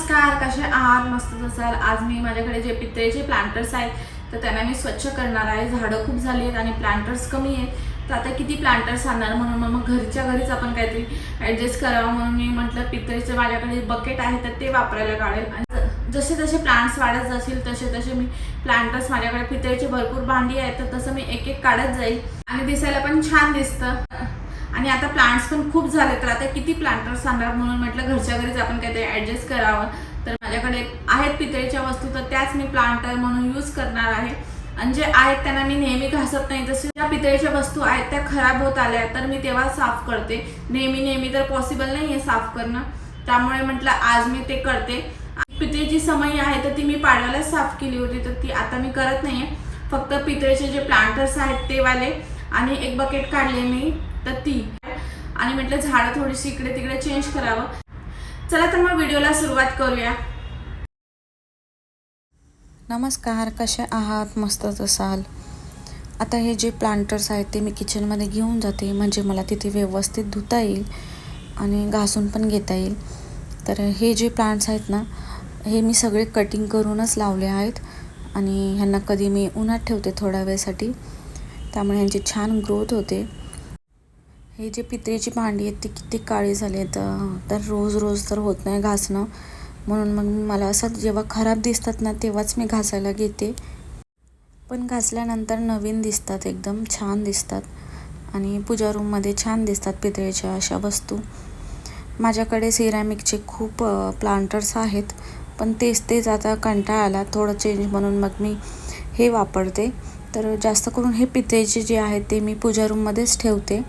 नमस्कार, कसे आहात? मस्त असाल. आज मी माझ्याकडे जे पितळेचे प्लांटर्स आहेत तर त्यांना मी स्वच्छ करणार आहे. झाडं खूप झाली आहेत आणि प्लांटर्स कमी आहेत, तर आता किती प्लांटर्स आणणार, म्हणून मग घरच्या घरीच आपण काहीतरी ॲडजस्ट करावं म्हणून मी म्हटलं पितळेचे माझ्याकडे बकेट आहे तर ते वापरायला काढेल. आणि जसे जसे प्लांट्स वाढत जातील तसे तसे मी प्लांटर्स, माझ्याकडे पितळेची भरपूर भांडी आहेत तर तसं मी एक एक काढत जाईल आणि दिसायला पण छान दिसतं. आणि आता प्लांट्स पण खूप झाले तर आता किती प्लांटर्स आणणार, म्हणून म्हटलं घरच्या घरीच आपण काहीतरी ॲडजस्ट करावं. तर माझ्याकडे आहेत पितळेच्या वस्तू तर त्याच मी प्लांटर म्हणून यूज करणार आहे. आणि जे आहेत त्यांना मी नेहमी घासत नाही. जसे ज्या पितळेच्या वस्तू आहेत त्या खराब होत आल्या तर मी तेव्हा साफ करते. नेहमी तर पॉसिबल नाही आहे साफ करणं, त्यामुळे म्हटलं आज मी ते करते. पितळेची समई आहे तर ती मी पाडव्यालाच साफ केली होती तर ती आता मी करत नाही आहे. फक्त पितळेचे जे प्लांटर्स आहेत ते वाले आणि एक बकेट काढले मी तर ती, आणि म्हटलं झाडं थोडीशी इकडे तिकडे चेंज करावं. चला तर मग व्हिडिओला सुरुवात करूया. नमस्कार, कसे आहात? मस्तच असाल. आता हे जे प्लांटर्स आहेत ते मी किचनमध्ये घेऊन जाते, म्हणजे मला तिथे व्यवस्थित धुता येईल आणि घासून पण घेता येईल. तर हे जे प्लांट्स आहेत ना, हे मी सगळे कटिंग करूनच लावले आहेत आणि ह्यांना कधी मी उन्हात ठेवते थोड्या वेळसाठी, त्यामुळे ह्यांची छान ग्रोथ होते. हे जे पितळेची भांडी आहेत ती किती काळी झाली आहेत, तर रोज तर होत नाही घासणं, म्हणून मग मला असं जेव्हा खराब दिसतात ना तेव्हाच मी घासायला घेते. पण घासल्यानंतर नवीन दिसतात, एकदम छान दिसतात आणि पूजा रूममध्ये छान दिसतात पितळेच्या अशा वस्तू. माझ्याकडे सिरॅमिकचे खूप प्लांटर्स आहेत, पण तेच आता कंटाळा आला थोडं चेंज, म्हणून मग मी हे वापरते. तर जास्त करून हे पितळेचे जे आहेत ते मी पूजा रूममध्येच ठेवते,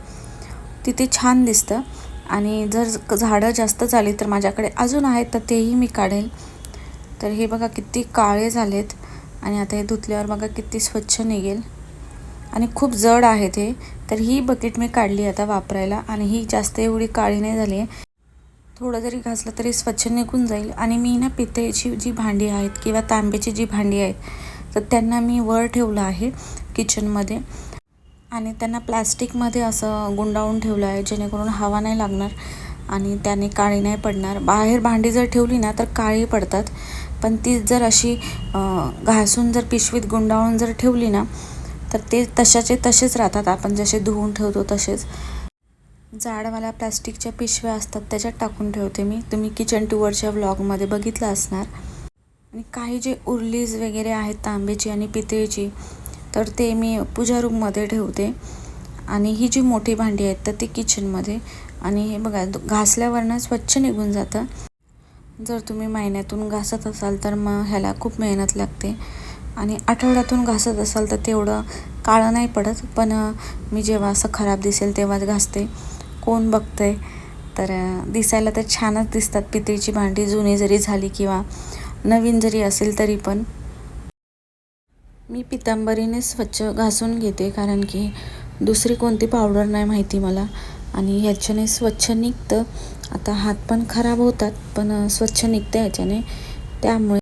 तिथे छान दिसतं. आणि जर झाडं जास्त झाली तर माझ्याकडे अजून आहेत तर तेही मी काढेल. तर हे बघा किती काळे झालेत आणि आता हे धुतल्यावर बघा किती स्वच्छ निघेल आणि खूप जड आहेत हे. तर ही बकेट मी काढली आता वापरायला आणि ही जास्त एवढी काळी नाही झाली आहे, थोडं जरी घासलं तरी स्वच्छ निघून जाईल. आणि मी ना पितळेची जी भांडी आहेत किंवा तांब्याची जी भांडी आहेत तर त्यांना मी वर ठेवलं आहे किचनमध्ये आणि त्यांना प्लॅस्टिकमध्ये असं गुंडाळून ठेवलं आहे, जेणेकरून हवा नाही लागणार आणि त्याने काळी नाही पडणार. बाहेर भांडी जर ठेवली ना तर काळी पडतात, पण ती जर अशी घासून जर पिशवीत गुंडाळून जर ठेवली ना तर ते तशाचे तसेच राहतात, आपण जसे धुवून ठेवतो तसेच. जाडवाल्या प्लॅस्टिकच्या पिशव्या असतात त्याच्यात टाकून ठेवते मी, तुम्ही किचन टूरच्या व्लॉगमध्ये बघितलं असणार. आणि काही जे उरलीज वगैरे आहेत तांब्याची आणि पितळेची तर ते मी पूजा रूममध्ये ठेवते. आणि ही जी मोठी भांडी आहेत तर ती किचनमध्ये. आणि हे बघा घासल्यावरनं स्वच्छ निघून जातं. जर तुम्ही महिन्यातून घासत असाल तर मग ह्याला खूप मेहनत लागते, आणि आठवड्यातून घासत असाल तर तेवढं काळं नाही पडत. पण मी जेव्हा असं खराब दिसेल तेव्हाच घासते, कोण बघतंय. तर दिसायला तर छानच दिसतात पितळेची भांडी, जुनी जरी झाली किंवा नवीन जरी असेल तरी. पण मी पितांबरीने स्वच्छ घासून घेते, कारण की दुसरी कोणती पावडर नाही माहिती मला, आणि ह्याच्याने स्वच्छ निघतं. आता हात पण खराब होतात पण स्वच्छ निघतं ह्याच्याने. त्यामुळे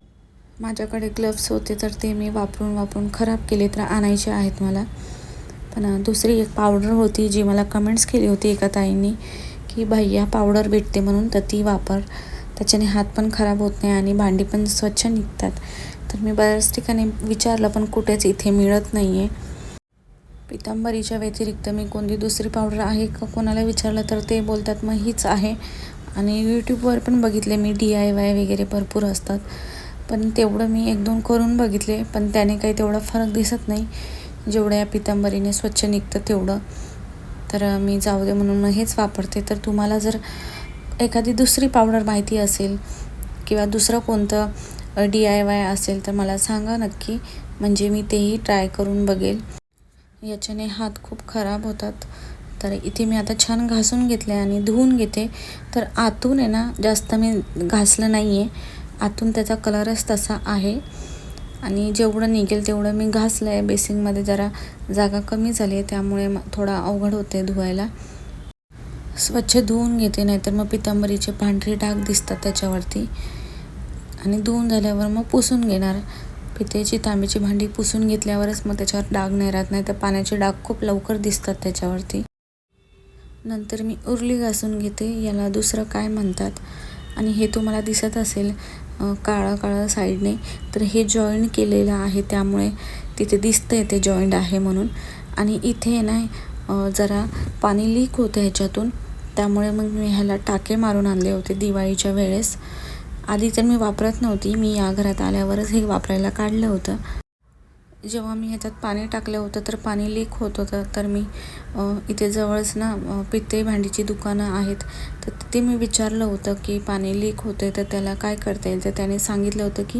माझ्याकडे ग्लव्स होते तर ते मी वापरून खराब केले तर आणायचे आहेत मला. पण दुसरी एक पावडर होती जी मला कमेंट्स केली होती एका ताईंनी की भैया पावडर भेटते म्हणून, तर ती वापर, त्याच्याने हात पण खराब होत नाही आणि भांडी पण स्वच्छ निघतात. तर मी बऱ्याच ठिकाणी विचारलं पण कुठेच इथे मिळत नाही आहे. पितांबरीच्या व्यतिरिक्त मी कोणती दुसरी पावडर आहे का कोणाला विचारलं तर ते बोलतात मग हीच आहे. आणि यूट्यूबवर पण बघितले मी, DIY वगैरे भरपूर असतात, पण तेवढं मी 1-2 करून बघितले पण त्याने काही तेवढा फरक दिसत नाही जेवढं या पितांबरीने स्वच्छ निघतं तेवढं. तर मी जाऊ दे म्हणून मग हेच वापरते. तर तुम्हाला जर एखादी दुसरी पावडर माहिती असेल किंवा दुसरं कोणतं DIY असेल तर मला सांगा नक्की, म्हणजे मी तेही ट्राय करून बघेल. याच्याने हात खूप खराब होतात. तर इथे मी आता छान घासून घेतले आणि धुवून घेते. तर आतून आहे ना जास्त मी घासलं नाही आहे, आतून त्याचा कलरच तसा आहे आणि जेवढं निघेल तेवढं मी घासलं आहे. बेसिनमध्ये जरा जागा कमी झाली आहे त्यामुळे थोडा अवघड होते धुवायला. स्वच्छ धुवून घेते, नाहीतर मग पितांबरीचे पांढरे डाग दिसतात त्याच्यावरती. आणि धुवून झाल्यावर मग पुसून घेणार. पितळेची तांब्याची भांडी पुसून घेतल्यावरच मग त्याच्यावर डाग नाही राहत, नाही तर पाण्याचे डाग खूप लवकर दिसतात त्याच्यावरती. नंतर मी उरली घासून घेते, याला दुसरं काय म्हणतात. आणि हे तुम्हाला दिसत असेल काळं काळं साईडने, तर हे जॉईंट केलेलं आहे, त्यामुळे तिथे दिसतंय ते जॉईंट आहे म्हणून. आणि इथे ना जरा पाणी लीक होतं ह्याच्यातून, त्यामुळे मग मी ह्याला टाके मारून आणले होते दिवाळीच्या वेळेस. आधी तर मी वापरत नव्हती, मी या घरात आल्यावरच हे वापरायला काढलं होतं. जेव्हा मी ह्याच्यात पाणी टाकलं होतं तर पाणी लीक होत होतं, तर मी इथे जवळच ना पितळी भांडीची दुकानं आहेत, तर तिथे मी विचारलं होतं की पाणी लीक होतं आहे तर त्याला काय करता येईल. तर त्याने सांगितलं होतं की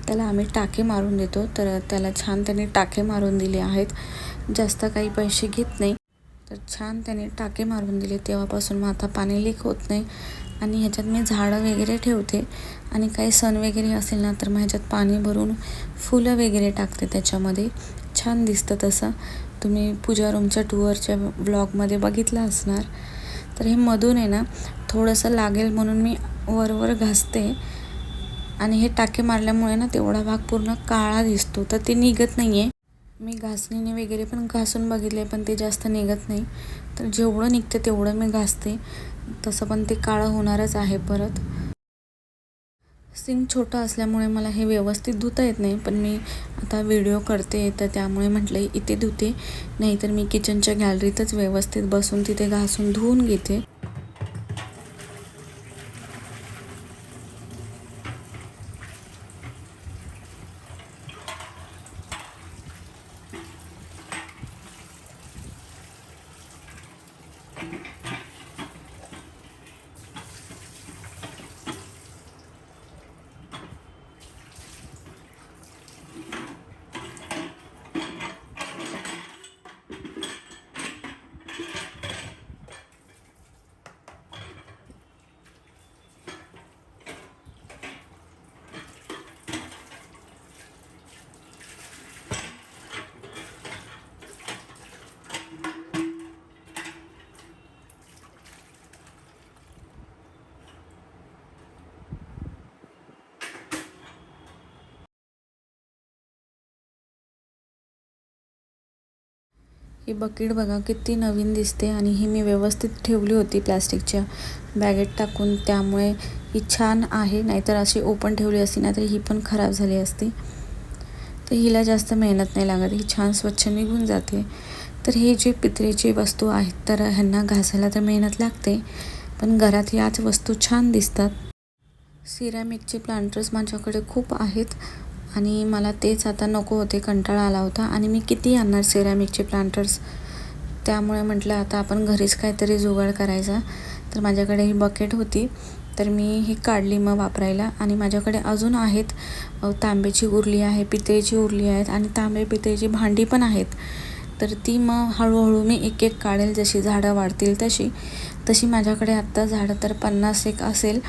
त्याला आम्ही टाके मारून देतो. तर त्याला छान त्याने टाके मारून दिले आहेत, जास्त काही पैसे घेत नाही. तर छान त्याने टाके मारून दिले, तेव्हापासून मग आता पाणी लीक होत नाही. आणि ह्याच्यात मी झाडं वगैरे ठेवते आणि काही सण वगैरे असेल ना तर मग ह्याच्यात पाणी भरून फुलं वगैरे टाकते त्याच्यामध्ये, छान दिसतं तसं. तुम्ही पूजा रूमच्या टूरच्या ब्लॉगमध्ये बघितलं असणार. तर हे मधून आहे ना थोडंसं लागेल म्हणून मी वरवर घासते, आणि हे टाके मारल्यामुळे ना तेवढा भाग पूर्ण काळा दिसतो, तर ते निघत नाही आहे. मी घासणीने वगैरे पण घासून बघितले पण ते जास्त निघत नाही, तर जेवढं निघते तेवढं मी घासते. तसं पण ते काळं होणारच आहे परत. सिंक छोटं असल्यामुळे मला हे व्यवस्थित धुता येत नाही, पण मी आता व्हिडिओ करते तर त्यामुळे म्हटलं इथे धुते, नाहीतर मी किचनच्या गॅलरीतच व्यवस्थित बसून तिथे घासून धुवून घेते. ही बकेट बघा किती नवीन दिसते, आणि ही मी व्यवस्थित ठेवली होती प्लॅस्टिकच्या बॅगेत टाकून, त्यामुळे ही छान आहे. नाहीतर अशी ओपन ठेवली असती ना तर ही पण खराब झाली असती. तर हिला जास्त मेहनत नाही लागत, ही छान स्वच्छ निघून जाते. तर हे जे पितळेची वस्तू आहेत तर ह्यांना घासायला तर मेहनत लागते, पण घरात याच वस्तू छान दिसतात. सिरॅमिकचे प्लांटर्स माझ्याकडे खूप आहेत, आणि मला तेच आता नको होते, कंटाळा आला होता. आणि मी किती आणणार सिरॅमिकचे प्लांटर्स, त्यामुळे म्हटलं आता आपण घरीच काहीतरी जुगाड करायचा. तर माझ्याकडे ही बकेट होती, तर मी ही काढली मग वापरायला. आणि माझ्याकडे अजून आहेत, तांब्याची उरली आहे, पितळेची उरली आहेत, आणि तांबे पितळेची भांडी पण आहेत. तर ती मग हळूहळू मी एक एक काढेल, जशी झाडं वाढतील तशी माझ्याकडे आत्ता झाडं तर 50 एक असेल,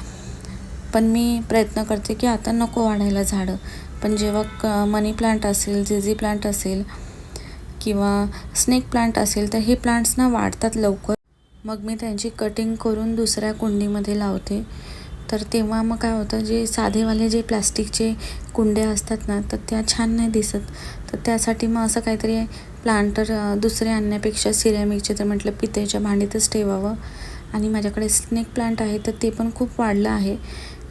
पण मी प्रयत्न करते की आता नको वाढायला झाडं. पण जेव्हा मनी प्लांट असेल, झिझी प्लांट असेल किंवा स्नेक प्लांट असेल तर हे प्लांट्स ना वाढतात लवकर, मग मी त्यांची कटिंग करून दुसऱ्या कुंडीमध्ये लावते. तर तेव्हा मग काय होतं, जे साधेवाले जे प्लास्टिकचे कुंड्या असतात ना तर त्या छान नाही दिसत. तर त्यासाठी मग असं काहीतरी प्लांटर दुसरे आणण्यापेक्षा सिरॅमिकचे, तर म्हटलं पितळेच्या भांडीतच ठेवावं. आणि माझ्याकडे स्नेक प्लांट आहे तर ते पण खूप वाढलं आहे,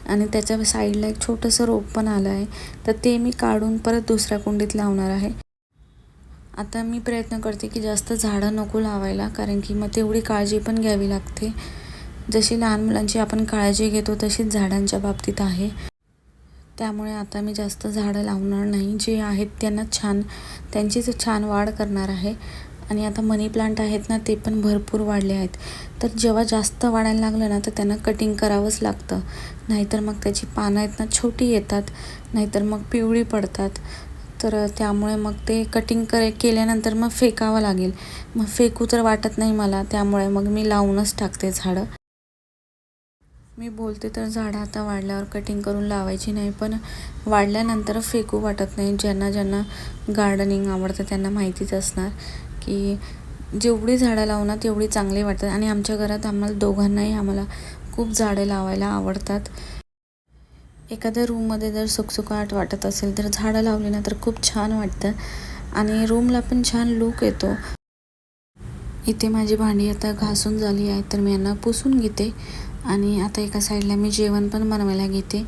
आणि त्याच्या साईडला एक छोटंसं रोप पण आलं आहे, तर ते मी काढून परत दुसऱ्या कुंडीत लावणार आहे. आता मी प्रयत्न करते की जास्त झाडं नको लावायला, कारण की मग तेवढी काळजी पण घ्यावी लागते. जशी लहान मुलांची आपण काळजी घेतो तशीच झाडांच्या बाबतीत आहे. त्यामुळे आता मी जास्त झाडं लावणार नाही, जे आहेत त्यांना त्यांचीच छान वाढ करणार आहे. आणि आता मनी प्लांट आहेत ना ते पण भरपूर वाढले आहेत. तर जेव्हा जास्त वाढायला लागलं ना तर त्यांना कटिंग करावंच लागतं, नाहीतर मग त्याची पानं आहेत ना छोटी येतात, नाहीतर मग पिवळी पडतात. तर त्यामुळे मग ते कटिंग केल्यानंतर मग फेकावं लागेल. मग फेकू तर वाटत नाही मला, त्यामुळे मग मी लावूनच टाकते झाडं. मी बोलते तर झाडं आता वाढल्यावर कटिंग करून लावायची नाही, पण वाढल्यानंतर फेकू वाटत नाही. ज्यांना गार्डनिंग आवडतं त्यांना माहितीच असणार की जेवढी झाडं लावू ना तेवढी चांगली वाटतात. आणि आमच्या घरात आम्हाला दोघांनाही खूप झाडे लावायला आवडतात. एखाद्या रूममध्ये जर सुकसुकाट वाटत असेल तर झाडं लावली ना तर खूप छान वाटतं, आणि रूमला पण छान लूक येतो. इथे माझी भांडी आता घासून झाली आहे, तर मी यांना पुसून घेते आणि आता एका साईडला मी जेवण पण बनवायला घेते.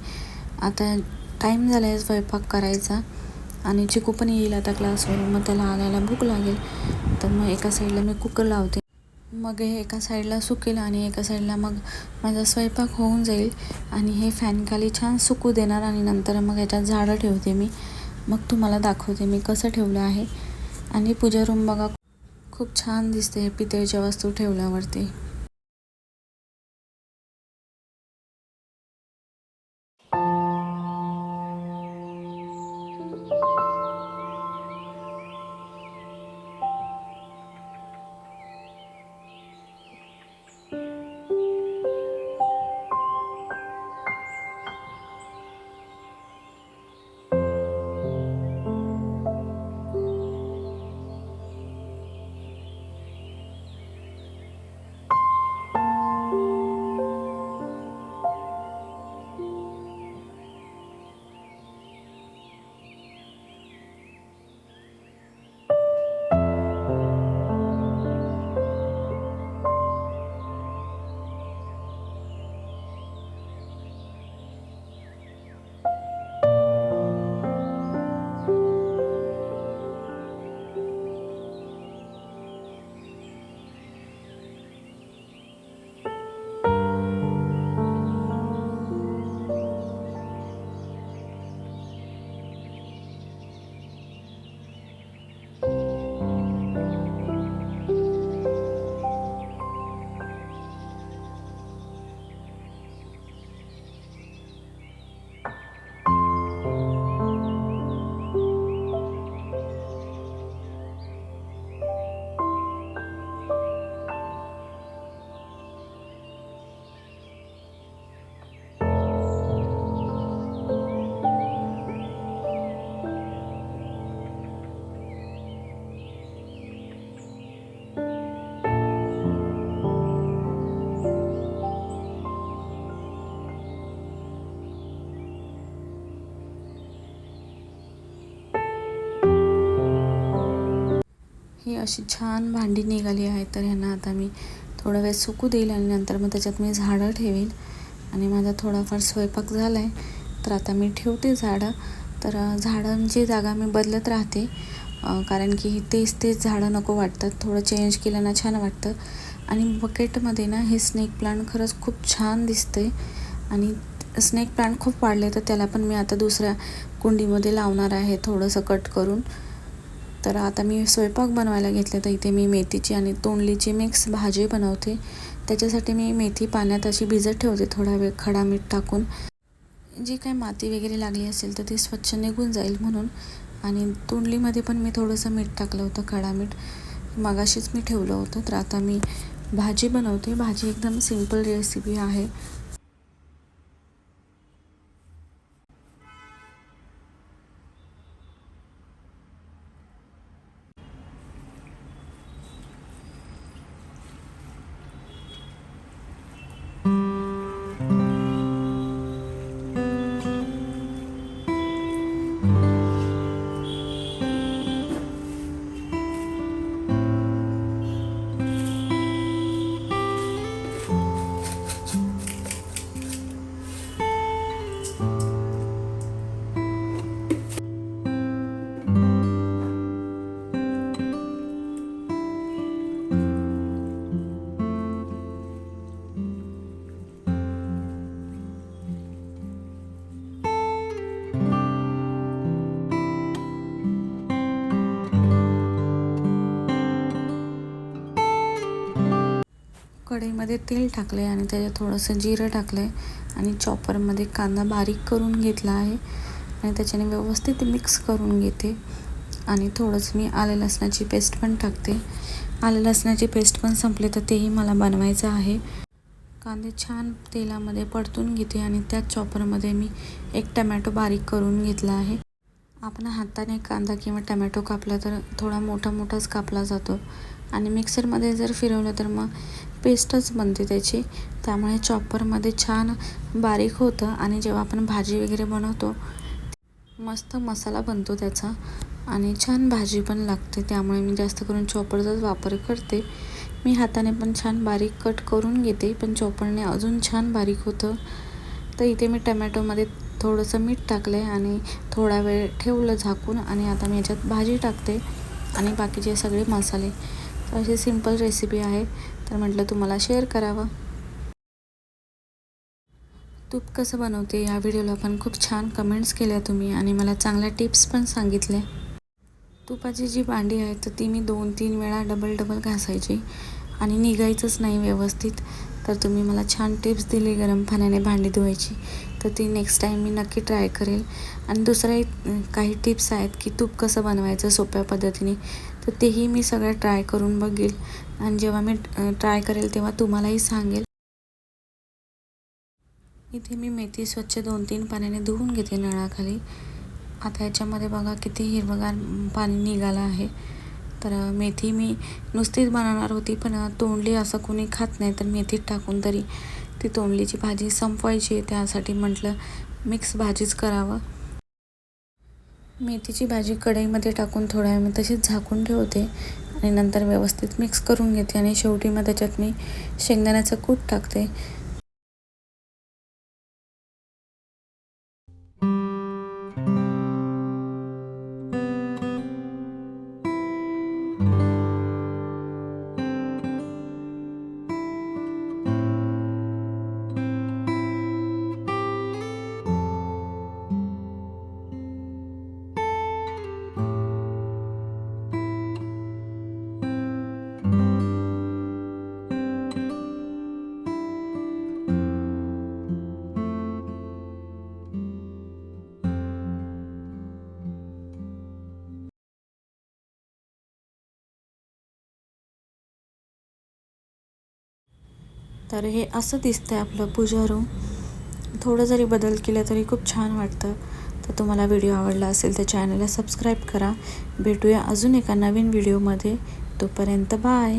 आता टाईम झाला आहे स्वयंपाक करायचा आणि चिकू पण येईल आता क्लासवरून, मग त्याला आणायला भूक लागेल. तर मग एका साईडला मी कुकर लावते, मग हे एका साईडला सुकेल आणि एका साईडला मग माझा स्वयंपाक होऊन जाईल. आणि हे फॅनखाली छान सुकू देणार आणि नंतर मग याच्यात झाडं ठेवते मी. मग तुम्हाला दाखवते मी कसं ठेवलं आहे. आणि पूजा रूम बघा खूप छान दिसते पितळेच्या वस्तू ठेवल्यावरती. ही अशी छान भांडी निघाली आहे. तर ह्यांना आता मी थोडा वेळ सुकू देईल आणि नंतर मग त्याच्यात मी झाडं ठेवेल. आणि माझा थोडाफार स्वयंपाक झाला आहे, तर आता मी ठेवते झाडं. तर झाडांची जागा मी बदलत राहते, कारण की तेच झाडं नको वाटतात. थोडं चेंज केलं ना छान वाटतं. आणि बकेटमध्ये ना हे स्नेक प्लांट खरंच खूप छान दिसते. आणि स्नेक प्लांट खूप वाढले, तर त्याला पण मी आता दुसऱ्या कुंडीमध्ये लावणार आहे थोडंसं कट करून. तर आता मी स्वयंपाक बनवायला घेतले, तर इथे मी मेथीची आणि तोंडलीची मिक्स भाजी बनवते. त्याच्यासाठी मी मेथी पाण्यात अशी भिजत ठेवते थोडा वेळ खडा मीठ टाकून. जी काही माती वगैरे लागली असेल तर ती स्वच्छ निघून जाईल म्हणून. आणि तोंडलीमध्ये पण मी थोडंसं मीठ टाकलं होतं, खडा मीठ मगाशीच मी ठेवलं होतं. तर आता मी भाजी बनवते. भाजी एकदम सिंपल रेसिपी आहे. कढईमध्ये तेल टाकले आणि त्याच्यात थोडंसं जिरं टाकलं आहे आणि चॉपरमध्ये कांदा बारीक करून घेतला आहे आणि त्याच्याने व्यवस्थित मिक्स करून घेते. आणि थोडंसं मी आलं लसणाची पेस्ट पण टाकते. आलं लसणाची पेस्ट पण संपले, तर तेही मला बनवायचं आहे. कांदे छान तेलामध्ये परतून घेते आणि त्याच चॉपरमध्ये मी एक टमॅटो बारीक करून घेतला आहे. आपण हाताने कांदा किंवा टमॅटो कापला तर थोडा मोठाच कापला जातो आणि मिक्सरमध्ये जर फिरवलं तर मग पेस्टच बनते त्याची. त्यामुळे चॉपरमध्ये छान बारीक होतं आणि जेव्हा आपण भाजी वगैरे बनवतो मस्त मसाला बनतो त्याचा आणि छान भाजी पण लागते. त्यामुळे मी जास्त करून चॉपरचाच वापर करते. मी हाताने पण छान बारीक कट करून घेते, पण चॉपरने अजून छान बारीक होतं. तर इथे मी टमॅटोमध्ये थोडंसं मीठ टाकलं आहे आणि थोडा वेळ ठेवलं झाकून आणि आता मी याच्यात भाजी टाकते आणि बाकीचे सगळे मसाले. तर अशी सिंपल रेसिपी आहे, तर म्हटलं तुम्हाला शेअर करावं. तूप कसं बनवते या व्हिडिओला पण खूप छान कमेंट्स केल्या तुम्ही आणि मला चांगल्या टिप्स पण सांगितल्या. तुपाची जी भांडी आहे तर ती मी 2-3 वेळा डबल घासायची आणि निघायचंच नाही व्यवस्थित. तर तुम्ही मला छान टिप्स दिली गरम पाण्याने भांडी धुवायची, तर ती नेक्स्ट टाईम मी नक्की ट्राय करेल. आणि दुसऱ्याही काही टिप्स आहेत की तूप कसं बनवायचं सोप्या पद्धतीने, तर तेही मी सगळं ट्राय करून बघेल आणि जेव्हा मी ट्राय करेल तेव्हा तुम्हालाही सांगेल. इथे मी मेथी स्वच्छ 2-3 पाण्याने धुवून घेते नळाखाली. आता याच्यामध्ये बघा किती हिरवंगार पाणी निघालं आहे. तर मेथी मी नुसतीच बनवणार होती, पण तोंडली असं कोणी खात नाही, तर मेथीत टाकून तरी ती तोंडलीची भाजी संपवायची. त्यासाठी म्हटलं मिक्स भाजीच करावं. मेथीची भाजी कढईमध्ये टाकून थोड्या वेळ मी तशीच झाकून ठेवते आणि नंतर व्यवस्थित मिक्स करून घेते आणि शेवटी मग त्याच्यात मी शेंगदाण्याचं कूट टाकते. तर हे असं दिसतंय आपलं पूजा रूम. थोडं जरी बदल केला तरी खूप छान वाटतं. तर तुम्हाला व्हिडिओ आवडला असेल तर चॅनलला सबस्क्राईब करा. भेटूया अजून एका नवीन व्हिडिओमध्ये. तोपर्यंत बाय.